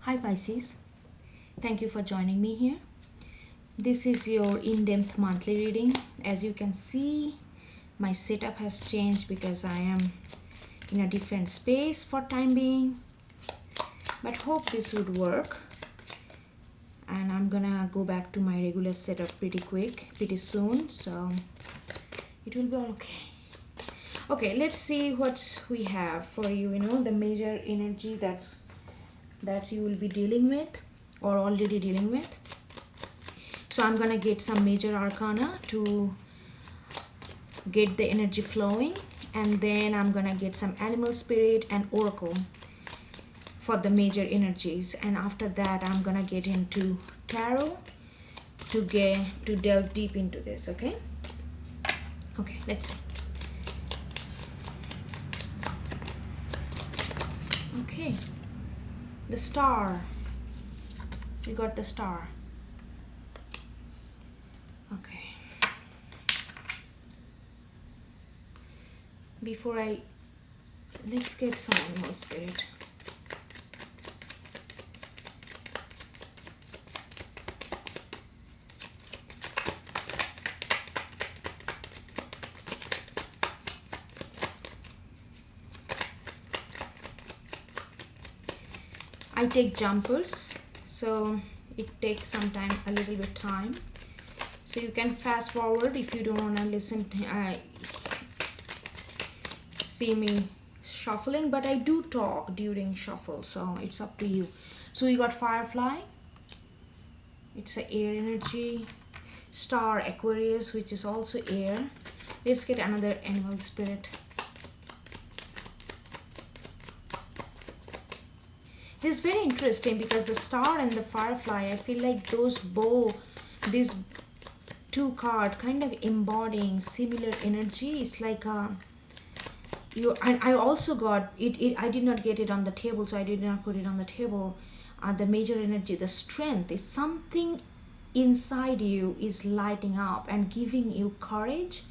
Hi Pisces, thank you for joining me here. This is your in-depth monthly reading. As you can see, my setup has changed because I am in a different space for time being, but hope this would work. And I'm gonna go back to my regular setup pretty soon, so it will be all okay. Okay, let's see what we have for you, the major energy that you will be dealing with or already dealing with. So I'm gonna get some major arcana to get the energy flowing, and then I'm gonna get some animal spirit and oracle for the major energies, and after that I'm gonna get into tarot to delve deep into this. Okay, let's see. Okay, the star. We got the star. Okay. Let's get some animal spirit. I take jumpers, so it takes a little bit time. So you can fast forward if you don't want to listen to see me shuffling, but I do talk during shuffle, so it's up to you. So we got firefly, it's an air energy, star Aquarius, which is also air. Let's get another animal spirit. This is very interesting because the star and the firefly, I feel like these two cards kind of embodying similar energy. It's like and I also got it. I did not get it on the table, so I did not put it on the table. The major energy, the strength, is something inside you is lighting up and giving you courage,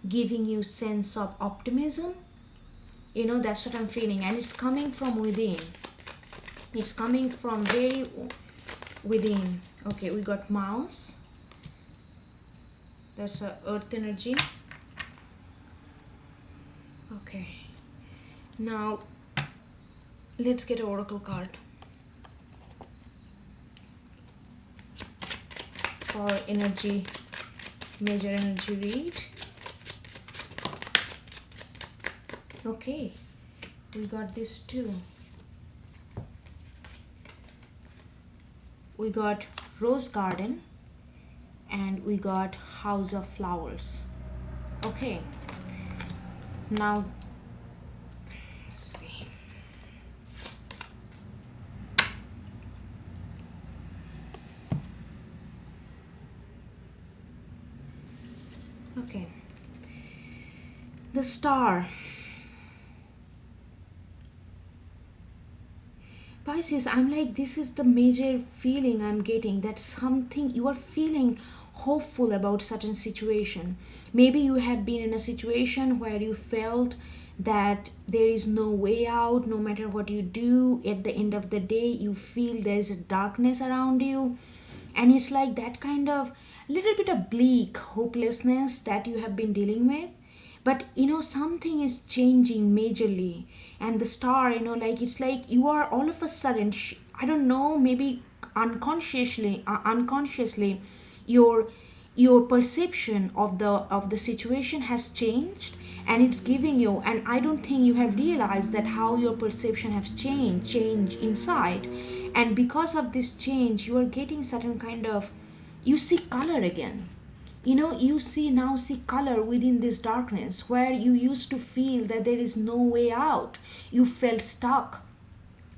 giving you sense of optimism. That's what I'm feeling, and it's coming from within. It's coming from very within. Okay, we got mouse. That's a earth energy. Okay, now let's get an oracle card for energy, major energy read. Okay, we got this too. We got rose garden and we got house of flowers. Okay, now let's see. Okay, the star. Pisces, I'm like, this is the major feeling I'm getting, that something you are feeling hopeful about certain situation. Maybe you have been in a situation where you felt that there is no way out. No matter what you do, at the end of the day you feel there is a darkness around you, and it's like that kind of little bit of bleak hopelessness that you have been dealing with. But something is changing majorly, and the star, it's like you are all of a sudden, I don't know, maybe unconsciously your perception of the situation has changed, and it's giving you, and I don't think you have realized that how your perception has changed inside. And because of this change, you are getting certain kind of, you see color again. You see color within this darkness, where you used to feel that there is no way out. You felt stuck.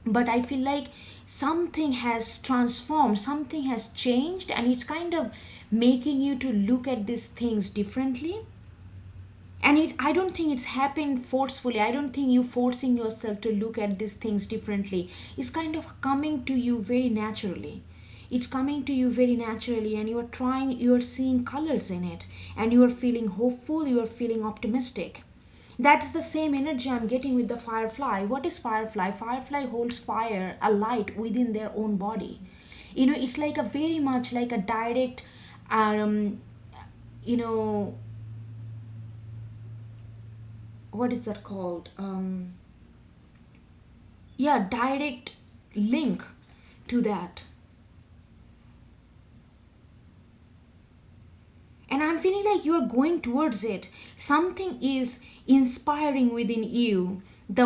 But I feel like something has transformed, something has changed, and it's kind of making you to look at these things differently. And I don't think it's happened forcefully. I don't think you forcing yourself to look at these things differently. It's kind of coming to you very naturally. It's coming to you very naturally, and you are seeing colors in it, and you are feeling hopeful, you are feeling optimistic. That's the same energy I'm getting with the firefly. What is firefly? Firefly holds fire, a light within their own body. It's like a very much like a direct, um, you know, what is that called? Yeah, direct link to that. And I'm feeling like you are going towards it. Something is inspiring within you. The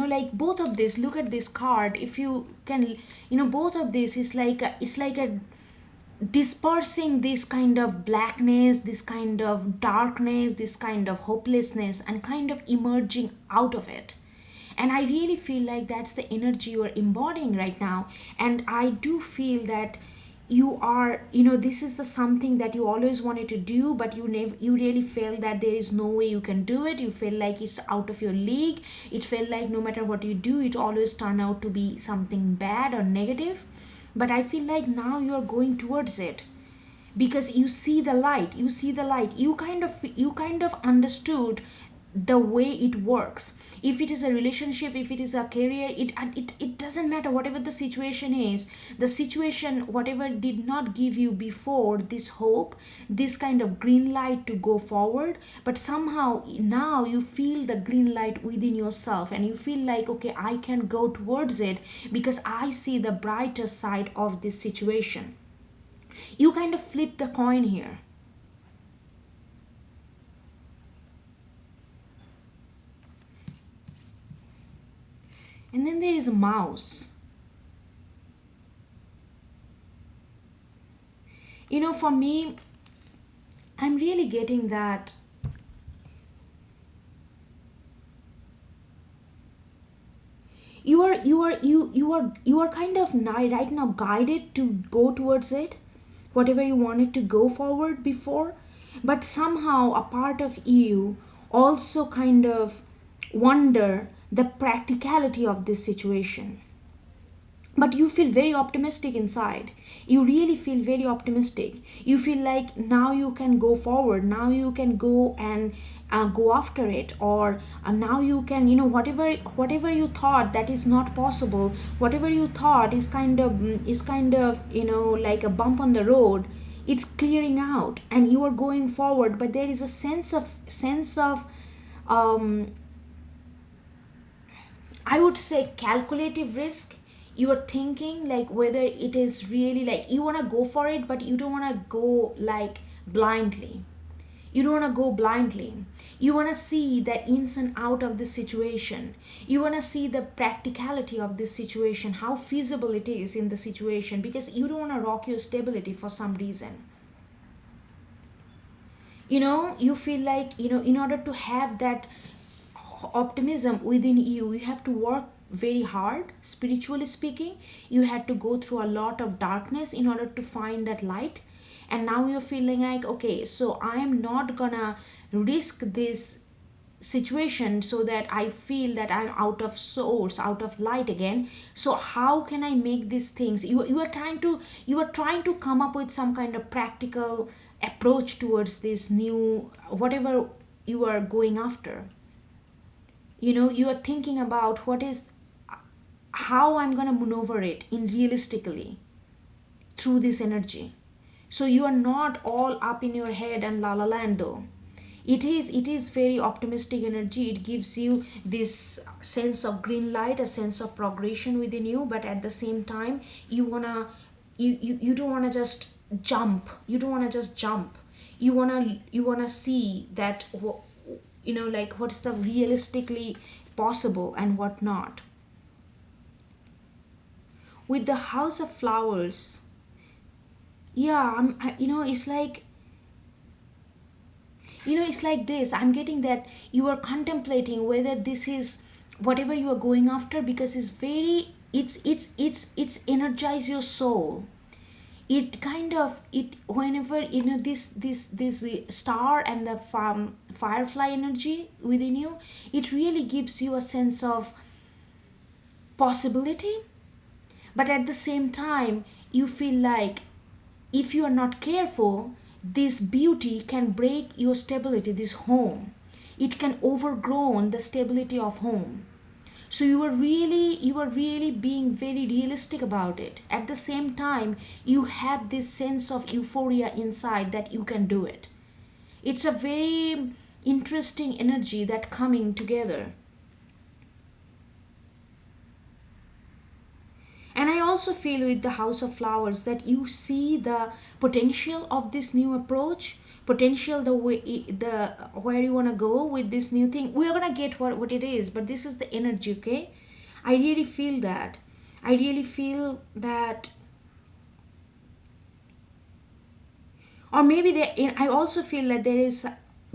like both of this, look at this card. If you can, both of this is like a dispersing this kind of blackness, this kind of darkness, this kind of hopelessness, and kind of emerging out of it. And I really feel like that's the energy you are embodying right now. And I do feel that you are, this is the something that you always wanted to do, but you really feel that there is no way you can do it. You feel like it's out of your league. It felt like no matter what you do, it always turn out to be something bad or negative. But I feel like now you are going towards it because you see the light. You kind of understood the way it works. If it is a relationship, if it is a career, it doesn't matter. Whatever the situation is, the situation, whatever did not give you before this hope, this kind of green light to go forward, but somehow now you feel the green light within yourself and you feel like, okay, I can go towards it because I see the brighter side of this situation. You kind of flip the coin here. And then there is a mouse. For me, I'm really getting that you are kind of right now guided to go towards it, whatever you wanted to go forward before, but somehow a part of you also kind of wonder the practicality of this situation. But you feel very optimistic inside. You really feel very optimistic. You feel like now you can go forward, now you can go and go after it, or now you can, whatever you thought that is not possible, whatever you thought is kind of like a bump on the road, it's clearing out and you are going forward. But there is a sense of I would say calculative risk. You are thinking like whether it is really like you want to go for it, but you don't want to go like blindly. You don't want to go blindly. You want to see the ins and out of the situation. You want to see the practicality of this situation, how feasible it is in the situation, because you don't want to rock your stability for some reason. You feel like, in order to have that optimism within you, you have to work very hard. Spiritually speaking, you had to go through a lot of darkness in order to find that light. And now you're feeling like, okay, so I am not gonna risk this situation so that I feel that I'm out of source, out of light again. So how can I make these things? You are trying to come up with some kind of practical approach towards this new whatever you are going after. You are thinking about how I'm going to maneuver it in realistically through this energy. So you are not all up in your head and la la land though. It is very optimistic energy. It gives you this sense of green light, a sense of progression within you, but at the same time you don't wanna just jump. You don't wanna just jump. You wanna see that like what's the realistically possible and what not. With the house of flowers, yeah, it's like it's like this. I'm getting that you are contemplating whether this is whatever you are going after, because it's energize your soul. It kind of it whenever this star and the firefly energy within you, it really gives you a sense of possibility. But at the same time, you feel like if you are not careful, this beauty can break your stability, this home. it can overgrown the stability of home. So you are really being very realistic about it. At the same time, you have this sense of euphoria inside that you can do it. It's a very interesting energy that coming together. And I also feel with the House of Flowers that you see the potential of this new approach, potential the way the where you want to go with this new thing. We're gonna get what it is, but this is the energy, okay? I really feel that. I really feel that, or maybe there. I also feel that there is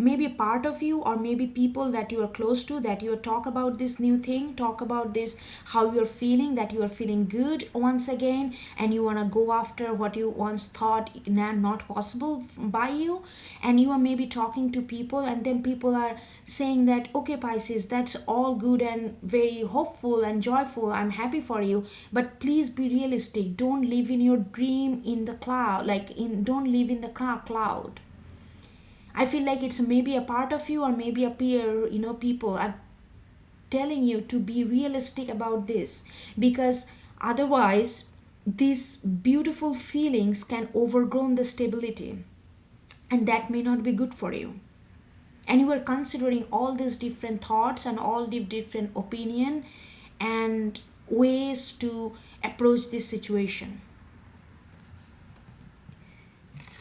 maybe a part of you, or maybe people that you are close to, that you talk about this new thing, talk about this, how you're feeling, that you are feeling good once again, and you want to go after what you once thought not possible by you. And you are maybe talking to people, and then people are saying that, okay, Pisces, that's all good and very hopeful and joyful, I'm happy for you, but please be realistic, don't live in your dream in the cloud, don't live in the cloud. I feel like it's maybe a part of you, or maybe a peer, people are telling you to be realistic about this, because otherwise these beautiful feelings can overgrow the stability, and that may not be good for you. And you are considering all these different thoughts and all the different opinion and ways to approach this situation.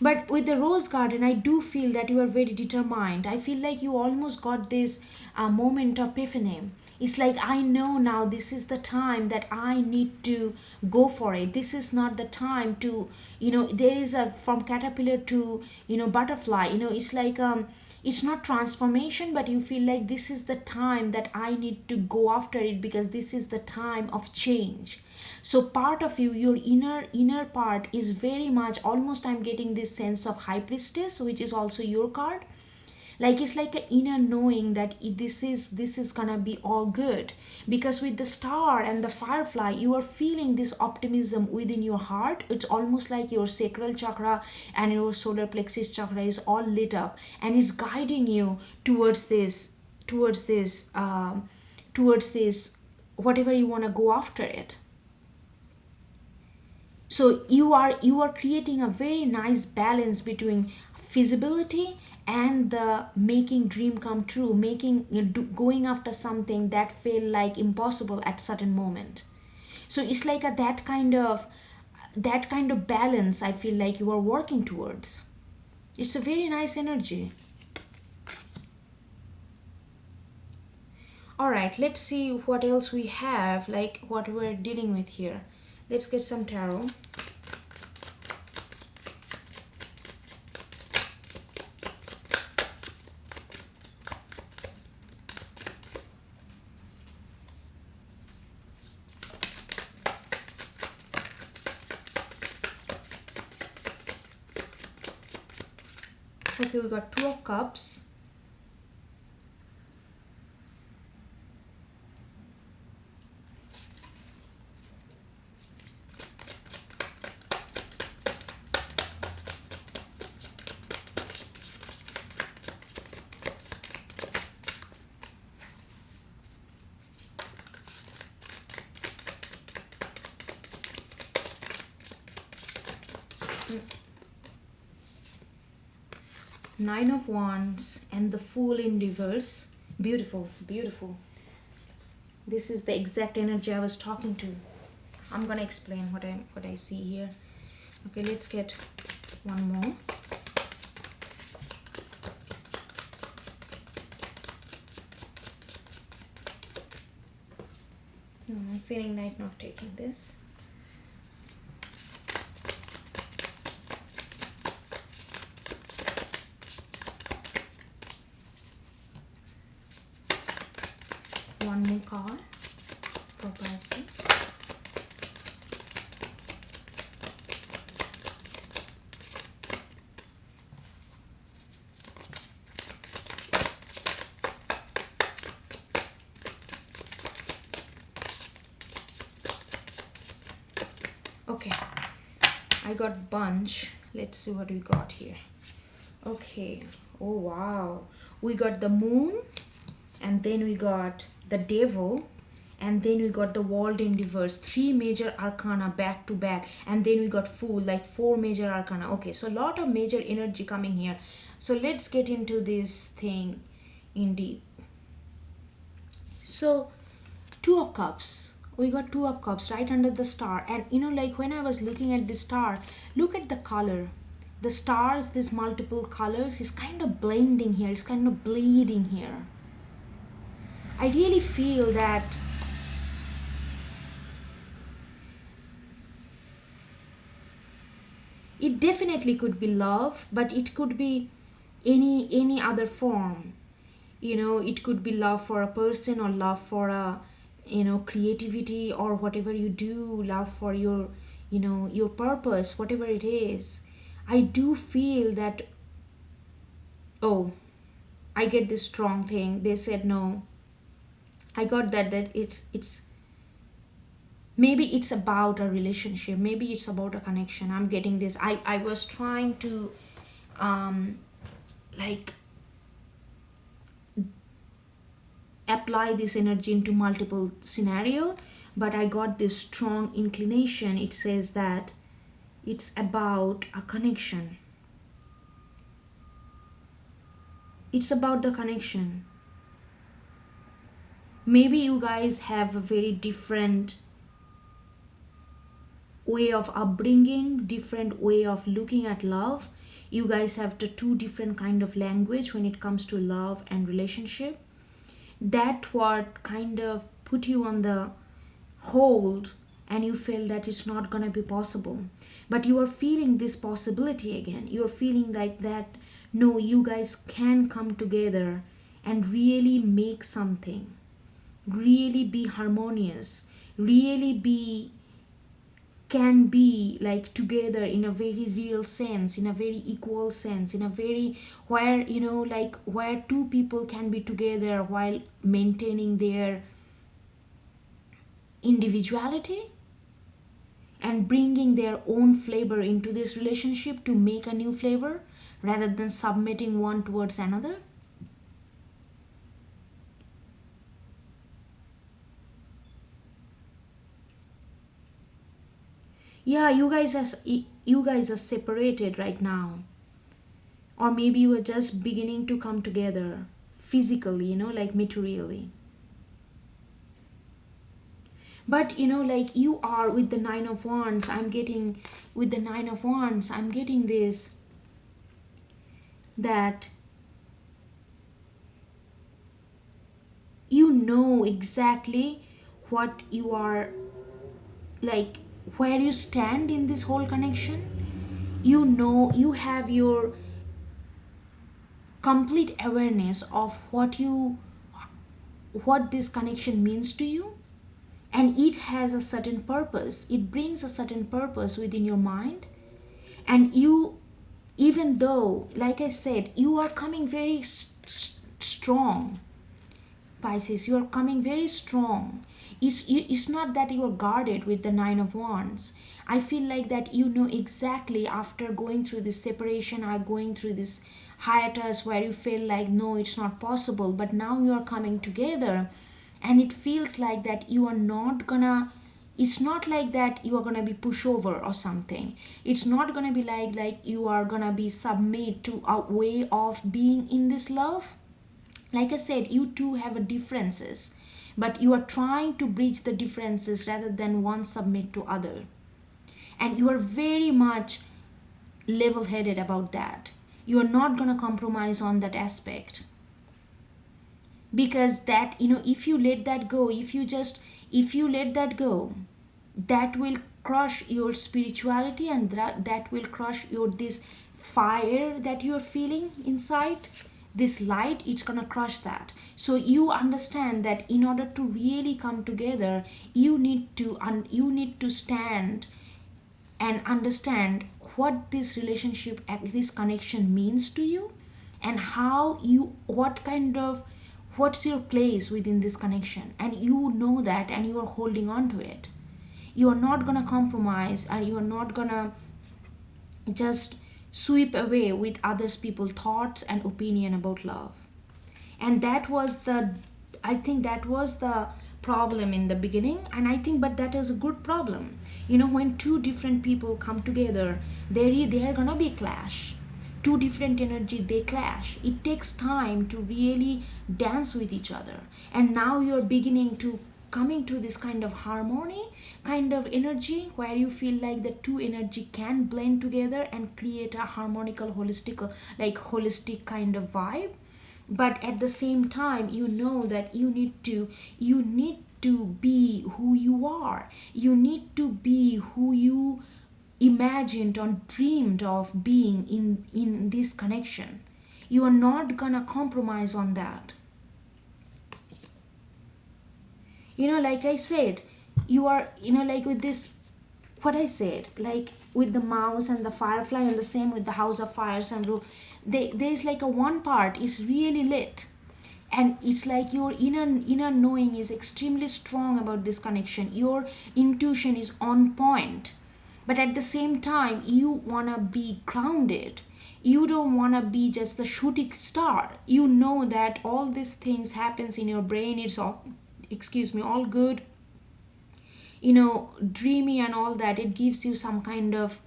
But with the rose garden, I do feel that you are very determined. I feel like you almost got this moment of epiphany. It's like, I know now this is the time that I need to go for it. This is not the time to, there is a from caterpillar to, butterfly. It's like, it's not transformation, but you feel like this is the time that I need to go after it, because this is the time of change. So part of you, your inner part, is very much, almost I'm getting this sense of high priestess, which is also your card. Like, it's like an inner knowing that this is gonna be all good, because with the star and the firefly, you are feeling this optimism within your heart. It's almost like your sacral chakra and your solar plexus chakra is all lit up, and it's guiding you towards this whatever you want to go after it. So you are creating a very nice balance between feasibility and the making dream come true, going after something that feel like impossible at certain moment. So it's like that kind of balance I feel like you are working towards. It's a very nice energy. All right, let's see what else we have, like what we're dealing with here. Let's get some tarot. Okay, we got 2 of Cups. Nine of Wands and the Fool in reverse. Beautiful, beautiful. This is the exact energy I was talking to. I'm gonna explain what I see here. Okay, let's get one more. No, I'm feeling like not taking this. One more card for Pisces. Okay, I got bunch. Let's see what we got here. Okay. Oh wow. we got the moon, and then we got the devil, and then we got the world in reverse. 3 major arcana back to back, and then we got fool, like 4 major arcana. Okay, so a lot of major energy coming here. So let's get into this thing in deep. So 2 of cups, we got 2 of cups right under the star. And you know, like when I was looking at this star, look at the color. The stars, these multiple colors, is kind of blending here, it's kind of bleeding here. I really feel that it definitely could be love, but it could be any other form. You know, it could be love for a person, or love for a, you know, creativity, or whatever you do, love for your, you know, your purpose, whatever it is. I do feel that, oh, I get this strong thing. They said no. I got that it's maybe it's about a relationship, maybe it's about a connection. I'm getting this. I was trying to like apply this energy into multiple scenario, but I got this strong inclination. It says that it's about a connection. It's about the connection. Maybe you guys have a very different way of upbringing, different way of looking at love. You guys have the 2 different kind of language when it comes to love and relationship. That what kind of put you on the hold, and you feel that it's not gonna be possible. But you are feeling this possibility again. You're feeling like that, no, you guys can come together and really make something, really be harmonious, really be, can be like together in a very real sense, in a very equal sense, in a very, where, you know, like where 2 people can be together while maintaining their individuality and bringing their own flavor into this relationship to make a new flavor, rather than submitting one towards another. Yeah, you guys are separated right now, or maybe you are just beginning to come together physically, you know, like materially. But you know, like you are with the 9 of wands, I'm getting, with the 9 of wands, I'm getting this, that you know exactly what you are, like where you stand in this whole connection. You know, you have your complete awareness of what this connection means to you, and it has a certain purpose. It brings a certain purpose within your mind. And you, even though, like I said, you are coming very strong, Pisces, you are coming very strong. It's not that you are guarded with the 9 of wands. I feel like that you know exactly, after going through this separation or going through this hiatus where you feel like no, it's not possible, but now you are coming together, and it feels like that you are not gonna, it's not like that you are gonna be pushover or something. It's not gonna be like you are gonna be submit to a way of being in this love. Like I said, you two have a differences, but you are trying to bridge the differences rather than one submit to other. And you are very much level-headed about that. You are not going to compromise on that aspect, because that, you know, if you let that go, if you let that go, that will crush your spirituality, and that will crush your this fire that you're feeling inside, this light. It's gonna crush that. So you understand that in order to really come together, you need to stand and understand what this relationship and this connection means to you, and how you, what's your place within this connection, and you know that, and you are holding on to it. You are not gonna compromise, and you are not gonna just sweep away with others people's thoughts and opinion about love. And that was the, I think that was the problem in the beginning. And I think, but that is a good problem. When two different people come together, there are gonna be a clash. Two different energy, they clash. It takes time to really dance with each other. And now you're beginning to coming to this kind of harmony, kind of energy, where you feel like the two energy can blend together and create a harmonical, holistic kind of vibe. But at the same time, that you need to be who you are. You need to be who you imagined or dreamed of being in this connection. You are not gonna compromise on that. Like I said, you are, like with this, what I said, like with the mouse and the firefly, and the same with the house of fires and there's like a one part is really lit, and it's like your inner knowing is extremely strong about this connection. Your intuition is on point, but at the same time you want to be grounded. You don't want to be just the shooting star. That all these things happens in your brain. It's all, all good, dreamy and all that. It gives you some kind of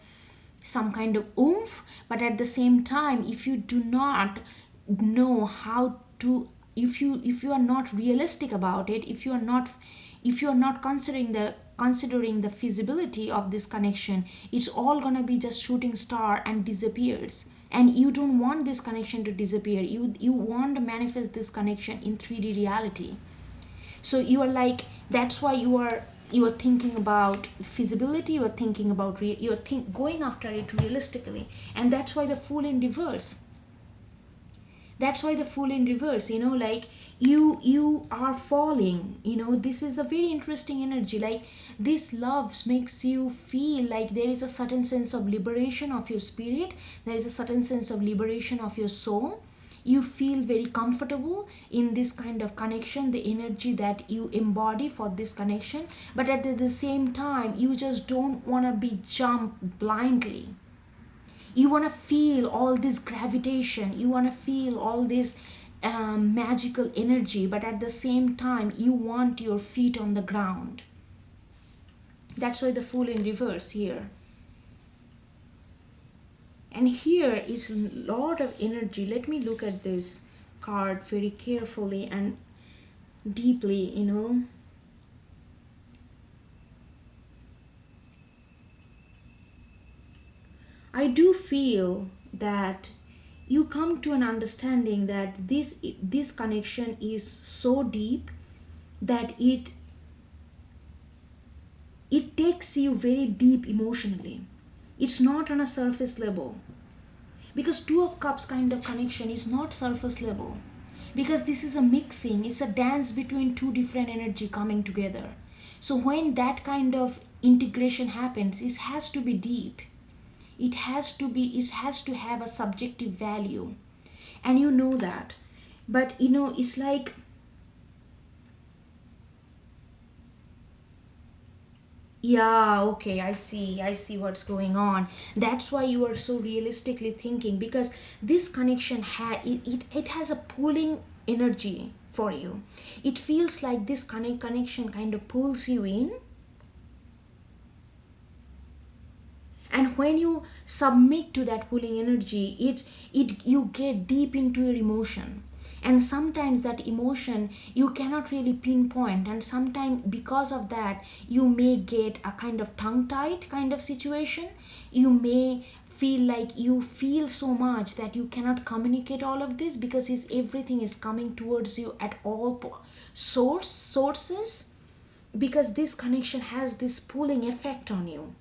oomph. But at the same time, if you do not know how to, if you are not realistic about it, if you are not considering the feasibility of this connection, it's all gonna be just shooting star and disappears. And you don't want this connection to disappear. You want to manifest this connection in 3D reality. So you are like, that's why you are thinking about feasibility. You are thinking about going after it realistically. And that's why the Fool in reverse. Like you are falling. This is a very interesting energy. Like this love makes you feel like there is a certain sense of liberation of your spirit. There is a certain sense of liberation of your soul. You feel very comfortable in this kind of connection, the energy that you embody for this connection. But at the same time, you just don't want to be jumped blindly. You want to feel all this gravitation. You want to feel all this magical energy. But at the same time, you want your feet on the ground. That's why the Fool in reverse here. And here is a lot of energy. Let me look at this card very carefully and deeply, I do feel that you come to an understanding that this connection is so deep that it takes you very deep emotionally. It's not on a surface level, because Two of Cups kind of connection is not surface level, because this is a mixing. It's a dance between two different energy coming together. So when that kind of integration happens, it has to be deep. It has to have a subjective value, and that. But it's like, yeah, okay, I see what's going on. That's why you are so realistically thinking, because this connection it has a pulling energy for you. It feels like this connection kind of pulls you in, and when you submit to that pulling energy, you get deep into your emotion. And sometimes that emotion you cannot really pinpoint, and sometimes because of that you may get a kind of tongue-tied kind of situation. You may feel like you feel so much that you cannot communicate all of this, because everything is coming towards you at all sources, because this connection has this pulling effect on you.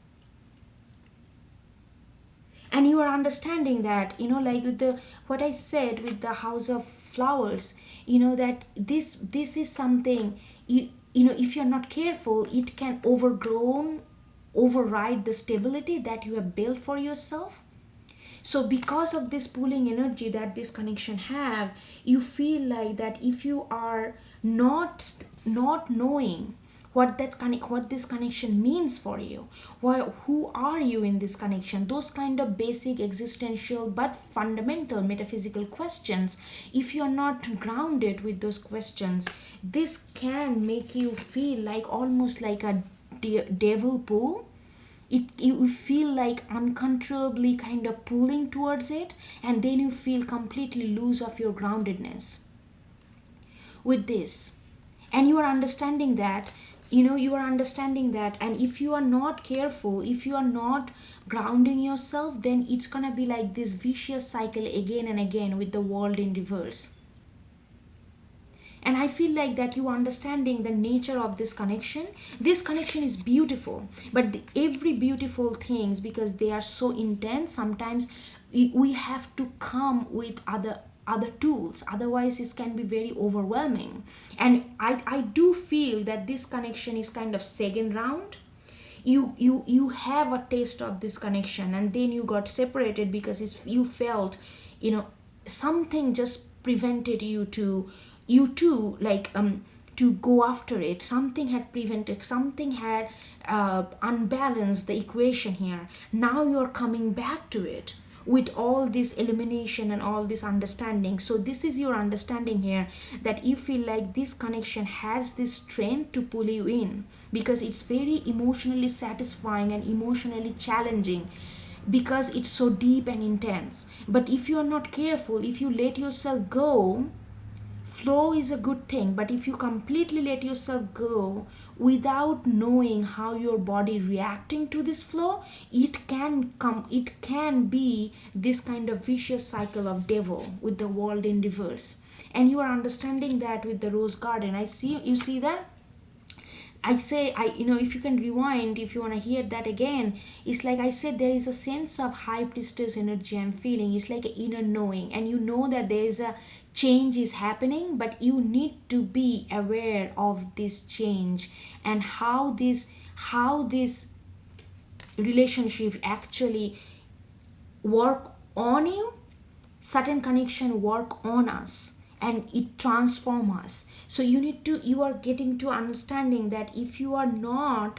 And you are understanding that, like with what I said with the House of Flowers, that this is something, if you're not careful, it can override the stability that you have built for yourself. So because of this pulling energy that this connection have, you feel like that if you are not knowing what this connection means for you, who are you in this connection, those kind of basic existential but fundamental metaphysical questions. If you're not grounded with those questions, this can make you feel like almost like a devil pull. You feel like uncontrollably kind of pulling towards it, and then you feel completely loose of your groundedness with this. And you are understanding that, and if you are not careful, if you are not grounding yourself, then it's gonna be like this vicious cycle again and again with the world in reverse. And I feel like that you understanding the nature of this connection is beautiful, but every beautiful things, because they are so intense, sometimes we have to come with other tools, otherwise it can be very overwhelming. And I do feel that this connection is kind of second round. You have a taste of this connection, and then you got separated because you felt, something just prevented you to to go after it. Something had prevented, something had unbalanced the equation here. Now you're coming back to it with all this elimination and all this understanding. So this is your understanding here, that you feel like this connection has this strength to pull you in, because it's very emotionally satisfying and emotionally challenging, because it's so deep and intense. But if you are not careful, if you let yourself go, flow is a good thing, but if you completely let yourself go without knowing how your body reacting to this flow, it can be this kind of vicious cycle of devil with the world in reverse. And you are understanding that with the rose garden. You see that if you can rewind, if you want to hear that again, it's like I said, there is a sense of high priestess energy I'm feeling. It's like an inner knowing, and you know that there is a change is happening, but you need to be aware of this change and how this relationship actually work on you. Certain connection work on us and it transform us. So you are getting to understanding that if you are not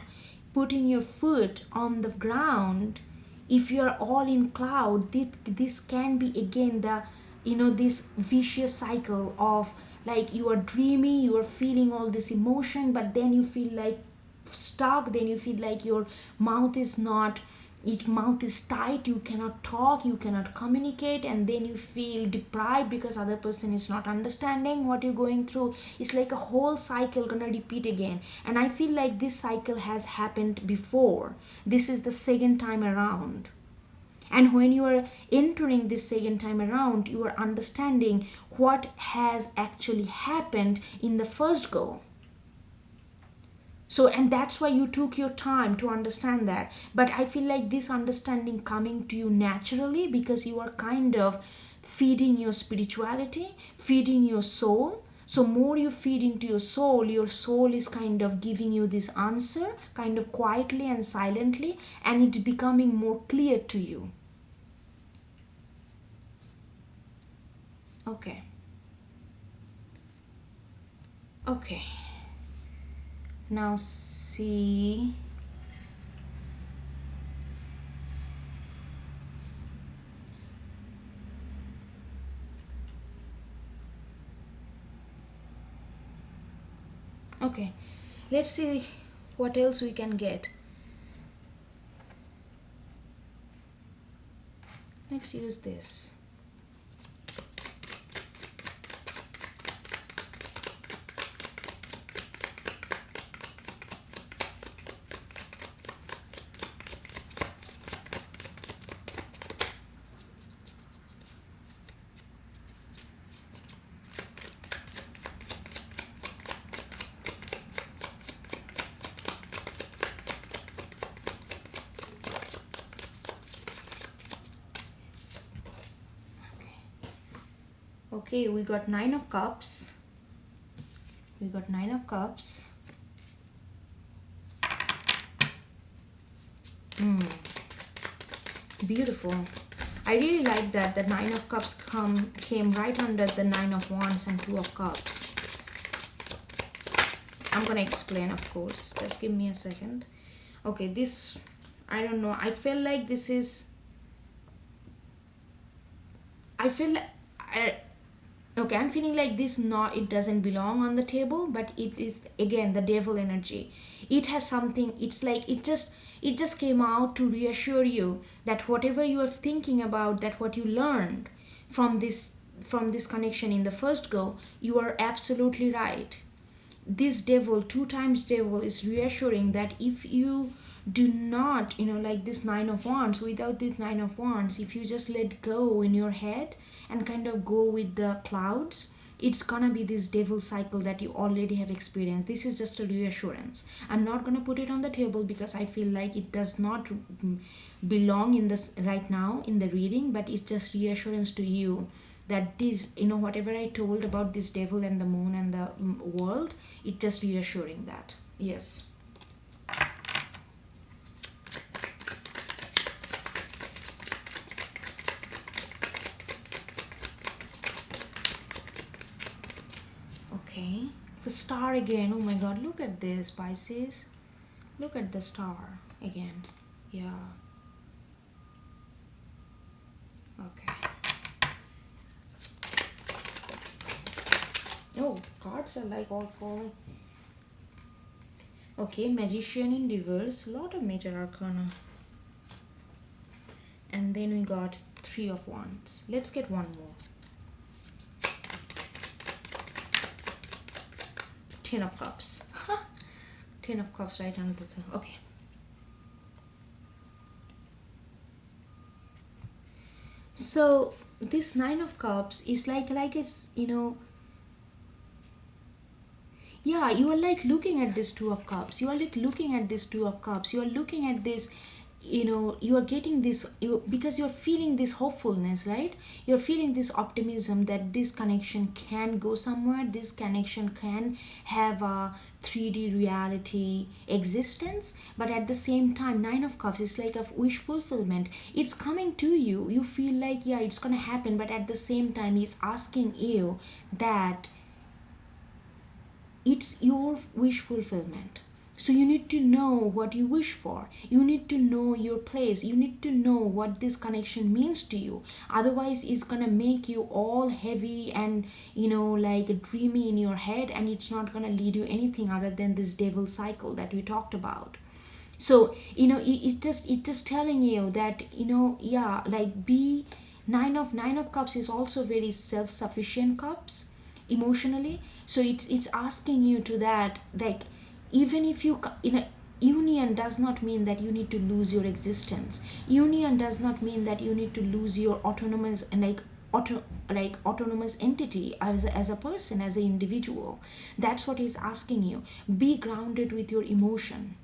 putting your foot on the ground, if you are all in cloud, this can be again the this vicious cycle of like you are dreamy, you are feeling all this emotion, but then you feel like stuck, then you feel like your mouth is tight, you cannot talk, you cannot communicate, and then you feel deprived because other person is not understanding what you're going through. It's like a whole cycle gonna repeat again, and I feel like this cycle has happened before. This is the second time around. And when you are entering this second time around, you are understanding what has actually happened in the first go. So, and that's why you took your time to understand that. But I feel like this understanding coming to you naturally, because you are kind of feeding your spirituality, feeding your soul. So more you feed into your soul is kind of giving you this answer, kind of quietly and silently, and it's becoming more clear to you. Okay. Now see. Okay, let's see what else we can get. Let's use this. Okay, we got 9 of cups. Beautiful. I really like that the 9 of cups came right under the 9 of wands and 2 of cups. I'm gonna explain, of course. Just give me a second. Okay, this, I don't know. I feel like this is. I feel like. Okay, I'm feeling like this. Not, it doesn't belong on the table, but it is again the devil energy. It has something. It's like it just came out to reassure you that whatever you are thinking about, that what you learned from this connection in the first go, you are absolutely right. This devil, two times devil, is reassuring that if you do not, like this nine of wands, without this nine of wands, if you just let go in your head and kind of go with the clouds, it's gonna be this devil cycle that you already have experienced. This is just a reassurance. I'm not gonna put it on the table because I feel like it does not belong in this right now in the reading, but it's just reassurance to you that this, whatever I told about this devil and the moon and the world, it's just reassuring that. Yes. Okay. The star again. Oh my god, look at this, Pisces. Look at the star again. Yeah. Okay. Oh, cards are like all falling. Okay, magician in reverse, lot of major arcana. And then we got three of wands. Let's get one more. 10 of cups. 10 of cups right under the, okay. So this 9 of cups is like it's, yeah, you are like looking at this 2 of cups. You are like looking at this 2 of cups. You are looking at this, you are getting this, because you're feeling this hopefulness, right? You're feeling this optimism that this connection can go somewhere. This connection can have a 3D reality existence. But at the same time, 9 of cups is like a wish fulfillment. It's coming to you. You feel like, yeah, it's gonna happen. But at the same time, it's asking you that it's your wish fulfillment. So you need to know what you wish for. You need to know your place. You need to know what this connection means to you. Otherwise, it's gonna make you all heavy and, like dreamy in your head, and it's not gonna lead you anything other than this devil cycle that we talked about. So, it's just telling you that, yeah, like be nine of cups is also very self-sufficient cups emotionally. So it's asking you to that, like, even if you union does not mean that you need to lose your existence. Union does not mean that you need to lose your autonomous and autonomous entity as a person, as an individual. That's what he's asking you. Be grounded with your emotion.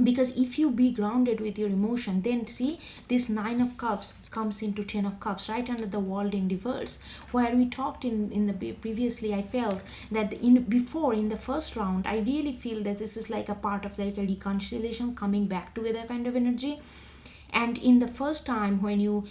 Because if you be grounded with your emotion, then see, this 9 of cups comes into 10 of cups right under the world in reverse, where we talked in the previously. I felt that in the first round, I really feel that this is like a part of like a reconciliation, coming back together kind of energy. And in the first time, when you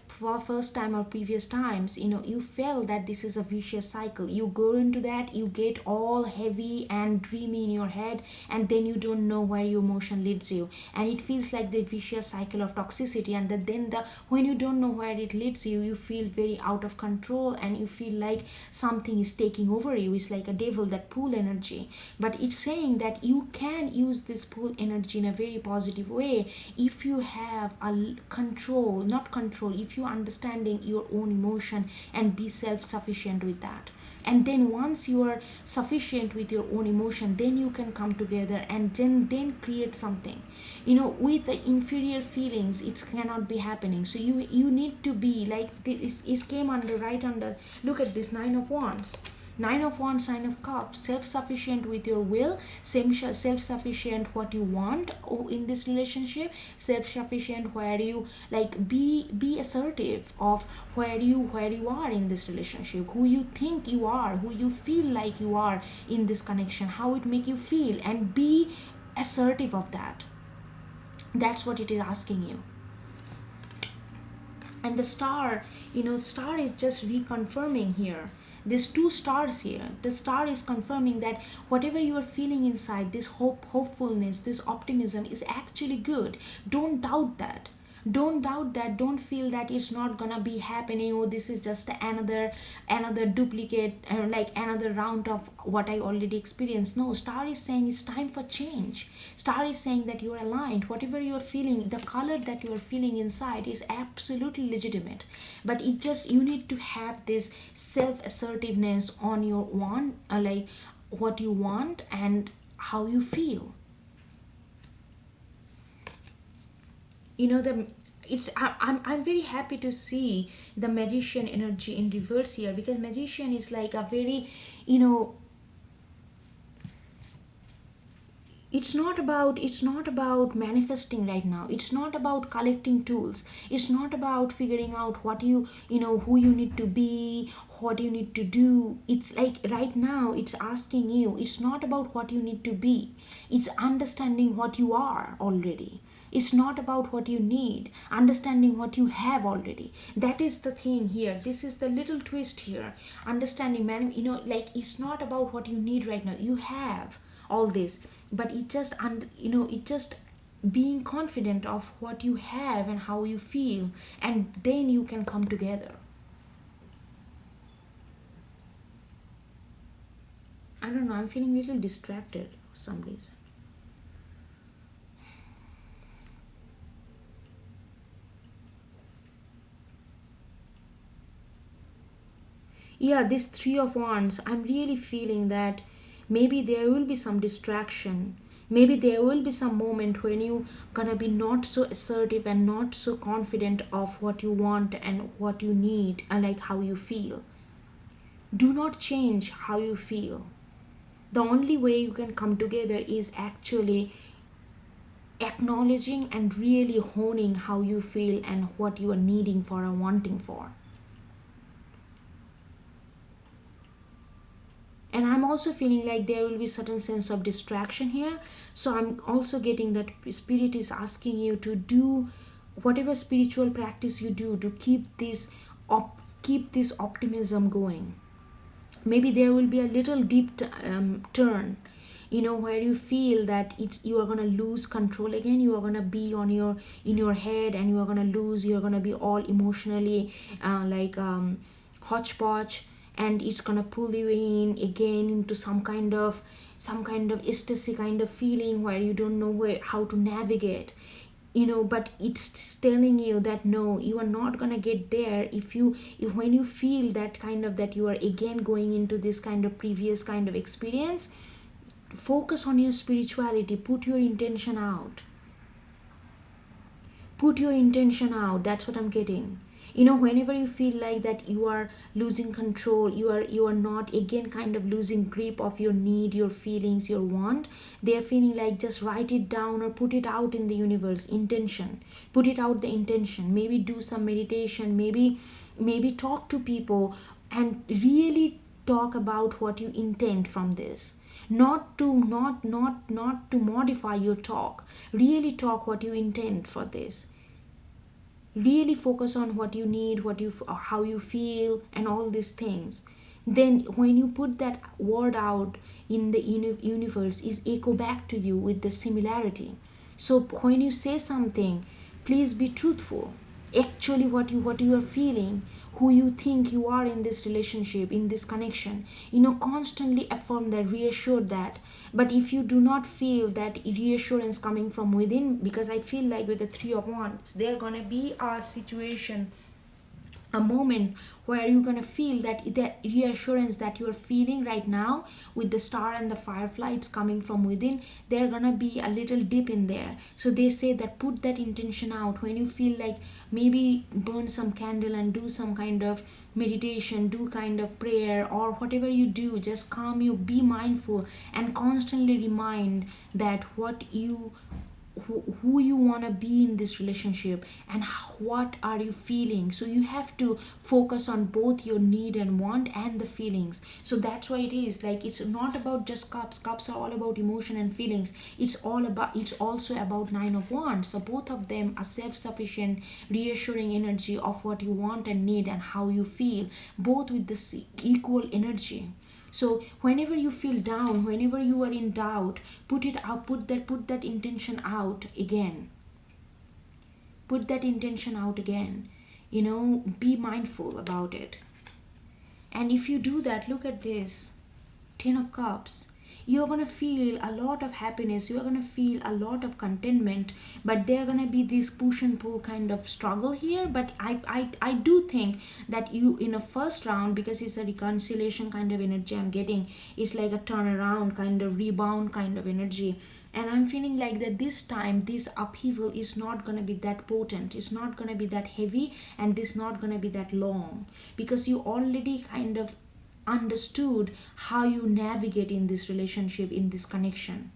for first time or previous times, you felt that this is a vicious cycle. You go into that, you get all heavy and dreamy in your head, and then you don't know where your emotion leads you, and it feels like the vicious cycle of toxicity. And then when you don't know where it leads you, you feel very out of control, and you feel like something is taking over you. It's like a devil, that pull energy. But it's saying that you can use this pull energy in a very positive way if you have a control, not control, if you understanding your own emotion and be self-sufficient with that. And then once you are sufficient with your own emotion, then you can come together and then create something. With the inferior feelings, it cannot be happening. So you need to be like this. Is came under right under, look at this 9 of wands. 9 of wands, 9 of cups, self-sufficient with your will, self-sufficient what you want in this relationship, self-sufficient where you like be assertive of where you are in this relationship, who you think you are, who you feel like you are in this connection, how it make you feel, and be assertive of that. That's what it is asking you. And the star, star is just reconfirming here There's two stars here. The star is confirming that whatever you are feeling inside, this hopefulness, this optimism is actually good. Don't doubt that. Don't doubt that. Don't feel that it's not gonna be happening. Oh, this is just another duplicate, like another round of what I already experienced. No, star is saying it's time for change. Star is saying that you are aligned. Whatever you are feeling, the color that you are feeling inside is absolutely legitimate. But it just, you need to have this self assertiveness on your want, like what you want and how you feel. The I'm very happy to see the magician energy in reverse here, because magician is like a very, you know it's not about manifesting right now. It's not about collecting tools. It's not about figuring out what who you need to be, what you need to do. It's like right now it's asking you. It's not about what you need to be. It's understanding what you are already. It's not about what you need, understanding what you have already. That is the thing here. This is the little twist here. Understanding, man, like it's not about what you need right now. You have all this, but it just being confident of what you have and how you feel, and then you can come together. I don't know, I'm feeling a little distracted for some reason. Yeah, this three of wands, I'm really feeling that maybe there will be some distraction. Maybe there will be some moment when you gonna be not so assertive and not so confident of what you want and what you need and like how you feel. Do not change how you feel. The only way you can come together is actually acknowledging and really honing how you feel and what you are needing for or wanting for. And I'm also feeling like there will be certain sense of distraction here. So I'm also getting that spirit is asking you to do whatever spiritual practice you do to keep this optimism going. Maybe there will be a little deep turn, where you feel that you are going to lose control again. You are going to be in your head, and you're going to be all emotionally hodgepodge, and it's going to pull you in again into some kind of ecstasy kind of feeling where you don't know how to navigate. But it's telling you that no, you are not gonna get there if when you feel that kind of that you are again going into this kind of previous kind of experience. Focus on your spirituality. Put your intention out. That's what I'm getting. Whenever you feel like that you are losing control, you are not again kind of losing grip of your need, your feelings, your want. They're feeling like just write it down or put it out in the universe. Intention. Put it out, the intention. Maybe do some meditation. Maybe talk to people and really talk about what you intend from this. Not to modify your talk. Really talk what you intend for this. Really focus on what you need, how you feel, and all these things. Then when you put that word out in the universe, is echo back to you with the similarity. So when you say something, please be truthful. Actually what you are feeling, who you think you are in this relationship, in this connection, constantly affirm that, reassure that. But if you do not feel that reassurance coming from within, because I feel like with the three of wands, there gonna be a situation, a moment where you're gonna feel that reassurance that you're feeling right now with the star and the firefly, it's coming from within. There gonna be a little dip in there. So they say that put that intention out. When you feel like, maybe burn some candle and do some kind of meditation, do kind of prayer, or whatever you do, just calm you, be mindful, and constantly remind that what you who you want to be in this relationship, and what are you feeling. So you have to focus on both your need and want and the feelings. So that's why it is like, it's not about just cups are all about emotion and feelings. It's also about Nine of Wands. So both of them are self-sufficient, reassuring energy of what you want and need and how you feel, both with this equal energy. So whenever you feel down, whenever you are in doubt, put it out, put that intention out again. Put that intention out again. Be mindful about it. And if you do that, look at this. 10 of Cups. You're going to feel a lot of happiness, you're going to feel a lot of contentment, but there going to be this push and pull kind of struggle here. But I do think that you, in a first round, because it's a reconciliation kind of energy I'm getting, it's like a turnaround kind of rebound kind of energy. And I'm feeling like that this time this upheaval is not going to be that potent, it's not going to be that heavy, and this not going to be that long, because you already kind of understood how you navigate in this relationship, in this connection.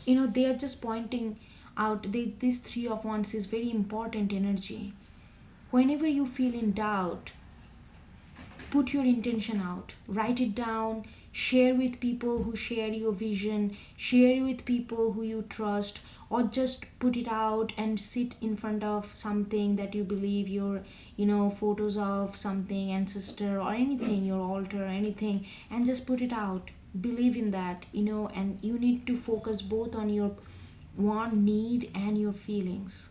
They are just pointing out, this Three of Wands is very important energy. Whenever you feel in doubt, put your intention out, write it down, share with people who share your vision, share with people who you trust, or just put it out and sit in front of something that you believe, your photos of something, ancestor or anything, your altar or anything, and just put it out. Believe in that, and you need to focus both on your want, need, and your feelings.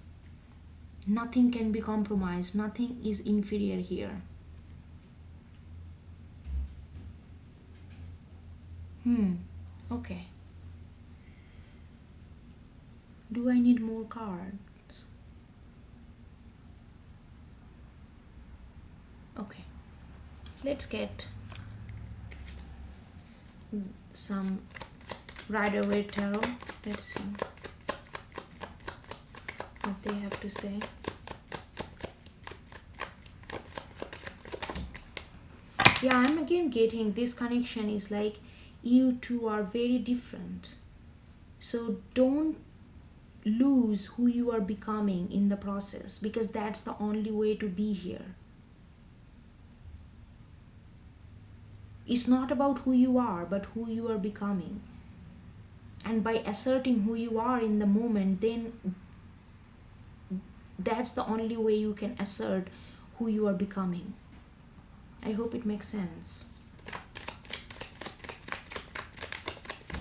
Nothing can be compromised, nothing is inferior here. Okay. Do I need more cards? Okay. Let's get some Rider-Waite tarot. Let's see what they have to say. Yeah, I'm again getting this connection is like, you two are very different. So don't lose who you are becoming in the process, because that's the only way to be here. It's not about who you are, but who you are becoming. And by asserting who you are in the moment, then that's the only way you can assert who you are becoming. I hope it makes sense.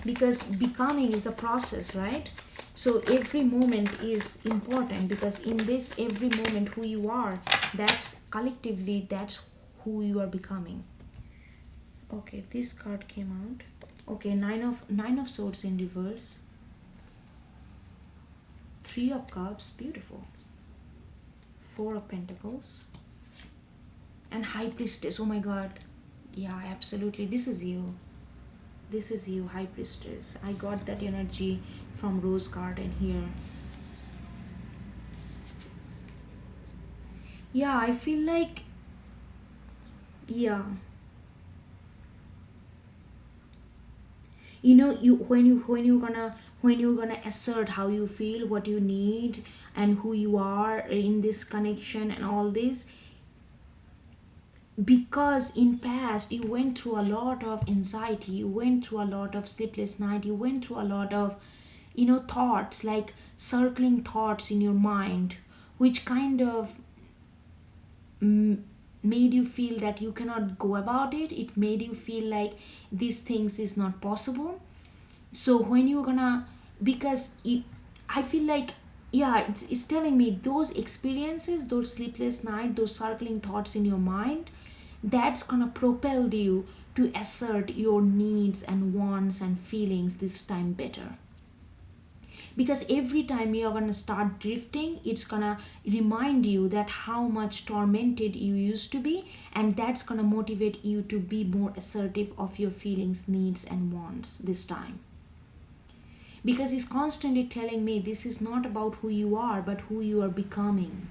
Because becoming is a process, right? So every moment is important, because in this every moment who you are, that's collectively, that's who you are becoming. Okay, this card came out. Okay, nine of swords in reverse, 3 of cups, beautiful, 4 of pentacles, and high priestess. Oh my god, yeah, absolutely, this is you. This is you, high priestess. I got that energy from Rose card in here. Yeah, I feel like, yeah, when you're gonna assert how you feel, what you need, and who you are in this connection and all this, because in past you went through a lot of anxiety, you went through a lot of sleepless night, you went through a lot of thoughts, like circling thoughts in your mind, which kind of made you feel that you cannot go about it. It made you feel like these things is not possible. So when you're gonna, because I feel like, yeah, it's telling me those experiences, those sleepless night, those circling thoughts in your mind, that's gonna propel you to assert your needs and wants and feelings this time better. Because every time you're gonna start drifting, it's gonna remind you that how much tormented you used to be, and that's gonna motivate you to be more assertive of your feelings, needs, and wants this time. Because it's constantly telling me this is not about who you are, but who you are becoming.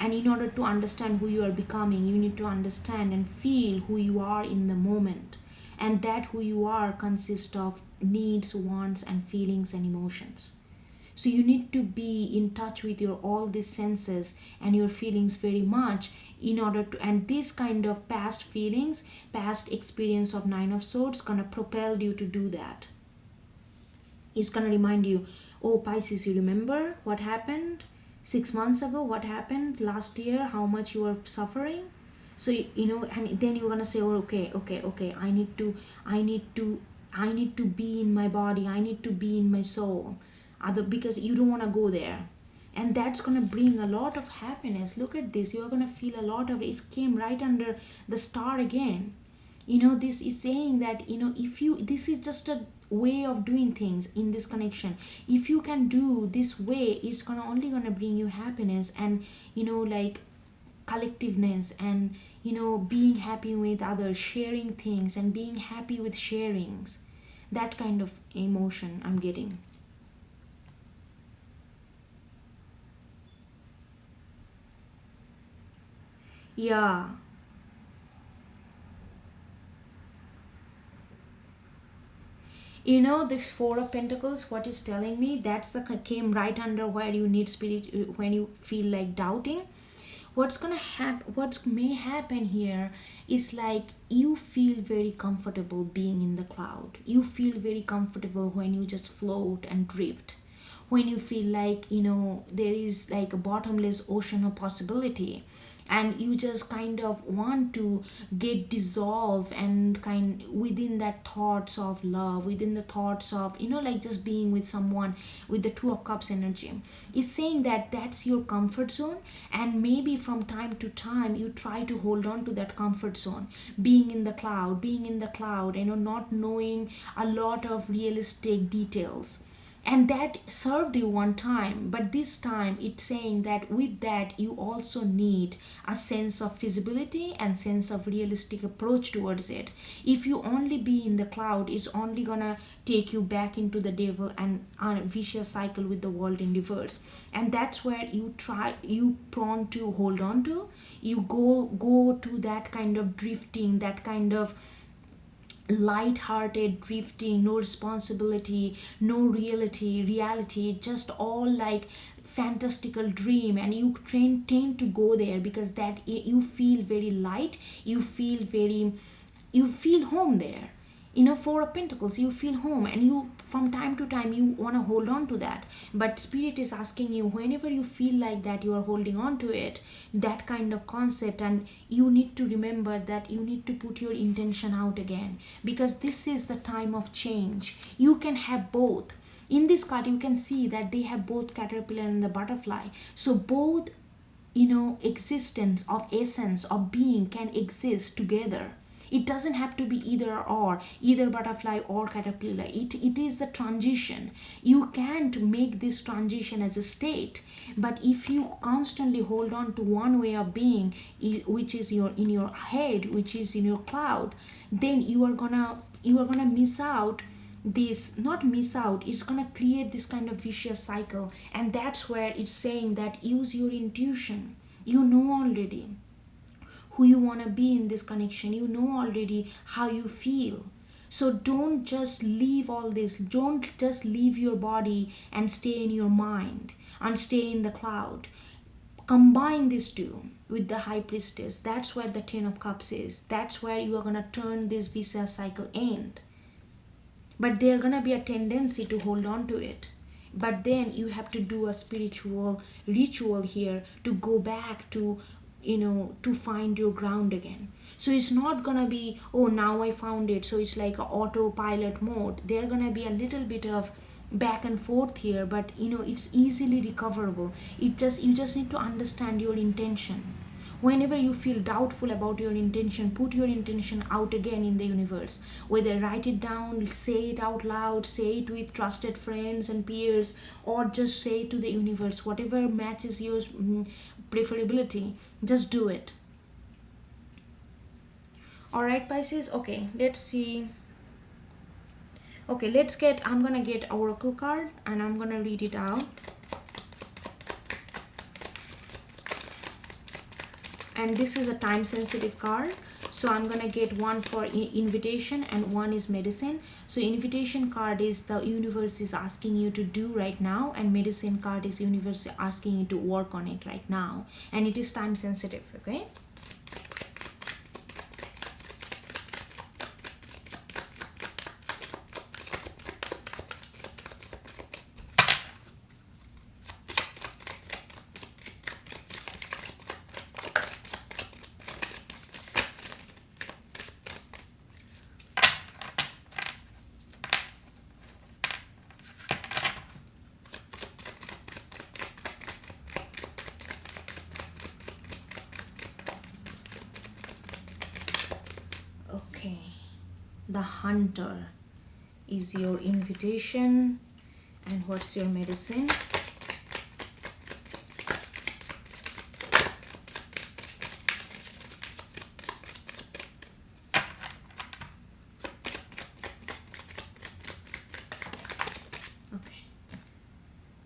And in order to understand who you are becoming, you need to understand and feel who you are in the moment. And that who you are consists of needs, wants, and feelings and emotions. So you need to be in touch with your all these senses and your feelings very much in order to, and this kind of past feelings, past experience of Nine of Swords gonna propel you to do that. It's gonna remind you, oh Pisces, you remember what happened 6 months ago, what happened last year, how much you were suffering. So you know, and then you're gonna say, oh okay, I need to be in my body, I need to be in my soul, because you don't want to go there. And that's gonna bring a lot of happiness. Look at this, you're gonna feel a lot of it. It came right under the star again. You know, this is saying that, you know, if you, this is just a way of doing things in this connection. If you can do this way, it's only gonna bring you happiness and, you know, like collectiveness, and, you know, being happy with others, sharing things and being happy with sharings. That kind of emotion I'm getting. Yeah. You know, the Four of Pentacles, what is telling me, that's the came right under where you need spirit, when you feel like doubting. What's gonna happen, what may happen here is like you feel very comfortable being in the cloud. You feel very comfortable when you just float and drift. When you feel like, you know, there is like a bottomless ocean of possibility, and you just kind of want to get dissolved and kind within that thoughts of love, within the thoughts of, you know, like just being with someone with the Two of Cups energy. It's saying that that's your comfort zone, and maybe from time to time you try to hold on to that comfort zone, being in the cloud, you know, not knowing a lot of realistic details. And that served you one time, but this time it's saying that with that you also need a sense of feasibility and sense of realistic approach towards it. If you only be in the cloud, it's only gonna take you back into the devil and a vicious cycle with the world in reverse. And that's where you prone to hold on to, you go to that kind of drifting, that kind of light-hearted drifting, no responsibility, no reality, just all like fantastical dream. And you tend to go there because that you feel very light, you feel home there. You know, Four of Pentacles, you feel home, and you from time to time you want to hold on to that. But spirit is asking you, whenever you feel like that you are holding on to it, that kind of concept, and you need to remember that you need to put your intention out again, because this is the time of change. You can have both. In this card you can see that they have both caterpillar and the butterfly. So both, you know, existence of essence of being can exist together. It doesn't have to be either either butterfly or caterpillar. It is the transition. You can't make this transition as a state. But if you constantly hold on to one way of being, which is in your head, which is in your cloud, then you are gonna miss out this, not miss out, it's gonna create this kind of vicious cycle. And that's where it's saying that use your intuition. You know already who you want to be in this connection, you know already how you feel. So don't just leave all this, don't just leave your body and stay in your mind and stay in the cloud. Combine these two with the High Priestess. That's where the Ten of Cups is. That's where you are going to turn this vicious cycle end. But there going to be a tendency to hold on to it. But then you have to do a spiritual ritual here to go back to, you know, to find your ground again. So it's not gonna be, oh now I found it, so it's like a autopilot mode. They're gonna be a little bit of back and forth here, but you know, it's easily recoverable. You just need to understand your intention. Whenever you feel doubtful about your intention, put your intention out again in the universe. Whether write it down, say it out loud, say it with trusted friends and peers, or just say it to the universe, whatever matches your preferability, just do it. All right, Pisces. Okay, let's see. Okay, I'm gonna get oracle card and I'm gonna read it out. and this is a time sensitive card. So I'm gonna get one for invitation and one is medicine. So invitation card is the universe is asking you to do right now, and medicine card is universe asking you to work on it right now, and it is time sensitive. Okay. Okay, the hunter is your invitation, and what's your medicine? Okay,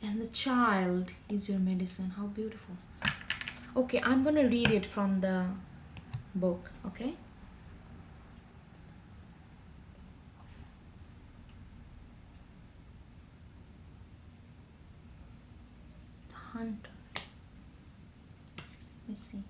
and the child is your medicine. How beautiful. Okay, I'm gonna read it from the book. Okay. Hunter. Let me see.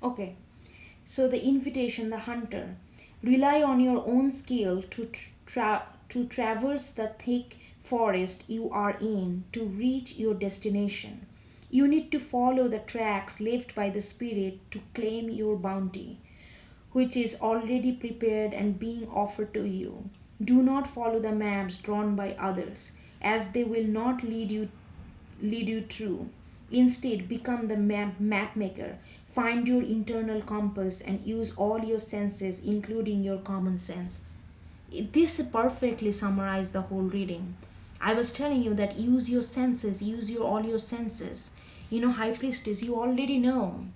Okay, so the invitation, the hunter, rely on your own skill to traverse the thick forest you are in to reach your destination. You need to follow the tracks left by the spirit to claim your bounty, which is already prepared and being offered to you. Do not follow the maps drawn by others, as they will not lead you through. Instead, become the map maker. Find your internal compass and use all your senses, including your common sense. This perfectly summarized the whole reading. I was telling you that use your senses, use your all your senses. You know, High Priestess, you already know.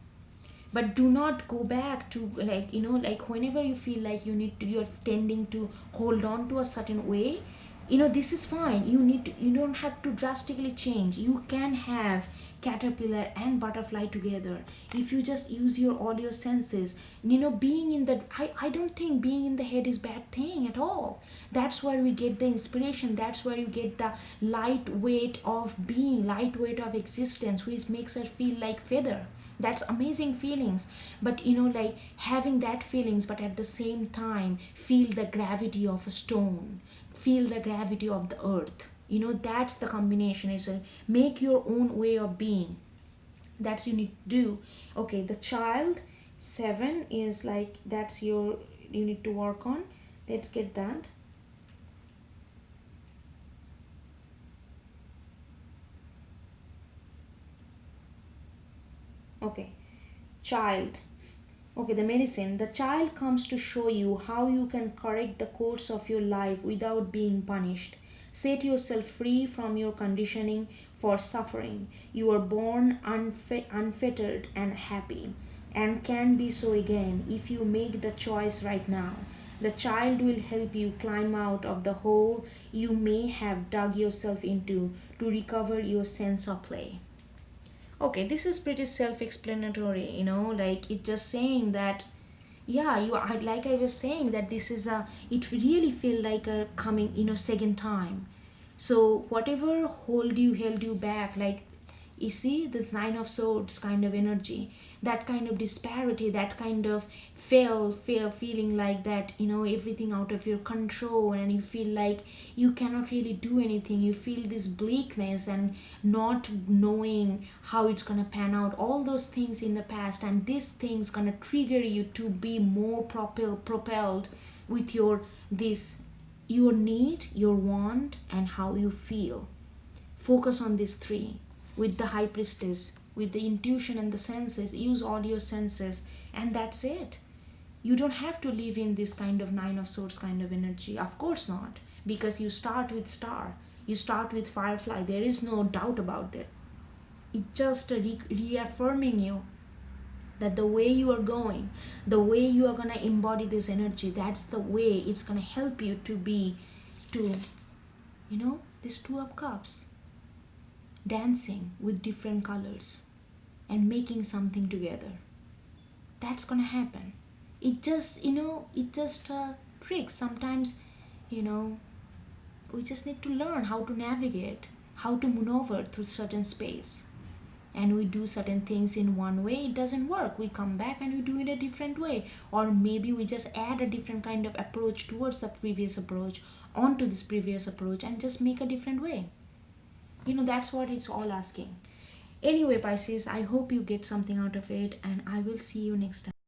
But do not go back to, like, you know, like whenever you feel like you're tending to hold on to a certain way, you know, this is fine. You don't have to drastically change. You can have caterpillar and butterfly together if you just use your all your senses. You know, being in the I don't think being in the head is bad thing at all. That's where we get the inspiration. That's where you get the lightweight of being, lightweight of existence, which makes us feel like feather. That's amazing feelings. But you know, like having that feelings, but at the same time feel the gravity of a stone, feel the gravity of the earth. You know, that's the combination. Is a make your own way of being. That's you need to do. Okay, the child 7 is like that's your you need to work on. Let's get that. Okay, child. Okay, the medicine. The child comes to show you how you can correct the course of your life without being punished. Set yourself free from your conditioning for suffering. You are born unfettered and happy, and can be so again if you make the choice right now. The child will help you climb out of the hole you may have dug yourself into to recover your sense of play. Okay, this is pretty self-explanatory, you know, like it just saying that yeah, you are like I was saying that this is a it really feel like a coming, you know, second time. So whatever held you back, like you see this 9 of swords kind of energy, that kind of disparity, that kind of feeling like that, you know, everything out of your control, and you feel like you cannot really do anything. You feel this bleakness and not knowing how it's gonna pan out, all those things in the past, and this thing's gonna trigger you to be more propelled with your this your need, your want, and how you feel. Focus on these three. with the high priestess, with the intuition and the senses. Use all your senses, and that's it. You don't have to live in this kind of Nine of Swords kind of energy. Of course not. Because you start with star. You start with firefly. There is no doubt about that. It's just reaffirming you that the way you are going, the way you are going to embody this energy, that's the way it's going to help you to be, this Two of Cups. Dancing with different colors and making something together. That's going to happen. It just tricks. Sometimes, we just need to learn how to navigate, how to maneuver through certain space. And we do certain things in one way, it doesn't work. We come back and we do it a different way. Or maybe we just add a different kind of approach towards the previous approach, onto this previous approach, and just make a different way. That's what it's all asking. Anyway, Pisces, I hope you get something out of it, and I will see you next time.